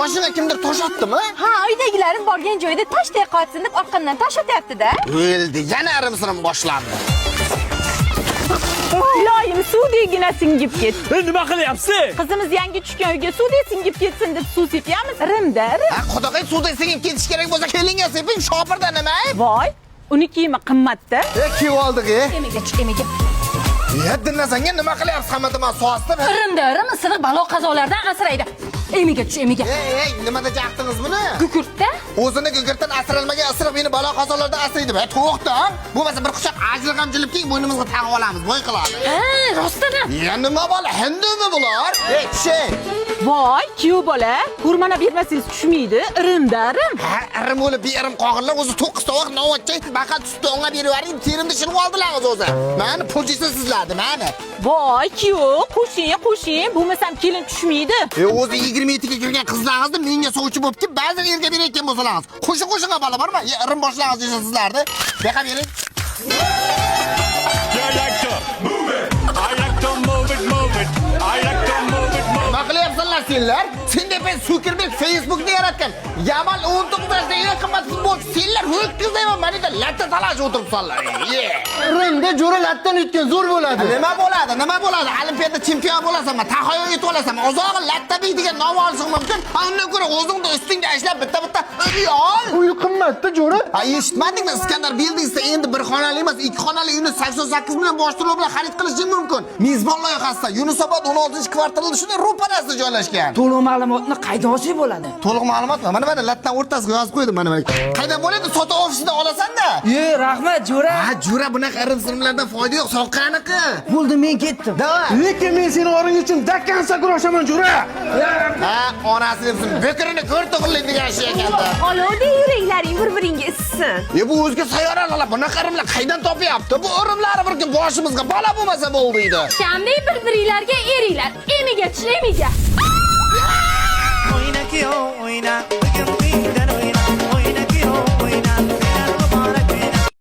Boshingga kimdir tosh otdimi? Ha, uydagilarim borgan joyda tosh taqatsin deb orqamdan tosh otyapti-da. O'ldi, yana arimsirim boshlandi. Iloyim, suvdagina singib ketdi. Nima qilyapsiz? Qizimiz yangi tushgan uyga suvdek singib ketsin deb suv sepyapmiz. Rimda, rim. Ha, qodaqay suvda singib ketish kerak bo'lsa, kelinga seping, shopirda nima? Voy, uni kiyimi qimmatda. Kiyib oldik. Emiga tush, emiga. Dinlasangga nima qilyapsiz hamma man so'zda? Rimda, rim isiriq balo qazolardan asraydi. Emiga tush, emiga. Ey, nimada jaqdingiz buni? Gugurtda? O'zini gugurtdan asralmagan isiriq meni balo qazolardan asraydi. To'xta. Bo'lmasa bir quchoq ajriqam jilib keyin bo'ynimizga tag'ib olamiz. Voy qiladi. Ha, rostdan. Ya nima bola? Hindimi bular? Ey, kishi. Voy, kuyov bola, hurmana bermasangiz tushmaydi. Rimda, rim. Ha, irim o'lib, berim qog'irlar o'zi 9 tovoq novotchay baqa tutdi, unga berib yuboring, terimni shilib oldilar o'zi. Mani pulchisi sizlardi, mani. Voy, kuyov, qo'shing, bo'lmasam kelin tushmaydi. O'zi 22 ga kirgan qizlaringizni menga sovchi bo'libdi, ba'zan erga berayotgan bo'lsalaringiz. Qo'shin bola bormi? Irim boshlang'iz desa sizlarni. Beqa bering. I like to move it. I like to move it, move it. I like to move it, move it. Nima qilyapsanlar senlar? Sen deb Zuckerberg Facebook'ni yaratgan. Yamal 19 yoshda eng qimmat futbolchi. Senlar ho'kizlayman, menga latta talash o'tiribsanlar. Rimda jo'ra latdan o'tgan zo'r bo'ladi. Nima bo'ladi? Olimpiada chempion bo'lasanmi? Tahoyo yetib olasanmi? Ozog'i latta degan nom olishing mumkin. Undan ko'ra o'zingni ustingda ishlab bitta ol. Uy qimmatda jo'ra. Ha, eshitmadingmi? Iskandar Buildingsda endi bir xonali emas, 2 xonali uyni 88 million bosh to'lov bilan xarid qilishing mumkin. Mezbon loyihasida Yunusobod 16-kvartalda shunday ro'parasida joylashgan. To'liq ma'lumotni qaydan olsa bo'ladi? To'liq ma'lumotmi? Mana latdan o'rtasiga yozib qo'ydim mana. Qaydan bo'ladi? Sotuv ofisida olasan-da. Rahmat, jo'ra. Ha, jo'ra bunaqa irim-sirimlardan foyda yo'q. Soqqaniqi. Bo'ldi, men ketdim. Davay. Lekin men seni oring uchun dakkan sakrashaman jo'ra. Ha, onasi debsin, bekirini ko'r to'g'rilaydigan ish ekanda. Olovda yuraklaring bir-biringga issin. Bu o'zga sayyoralar bunaqa irimlar qaydan topyapti? Bu irimlar bir kun boshimizga bola bo'lmasa bo'ldi edi. Shamday bir-biringlarga eringlar. Emiga tush, emiga. Oyna ki oyna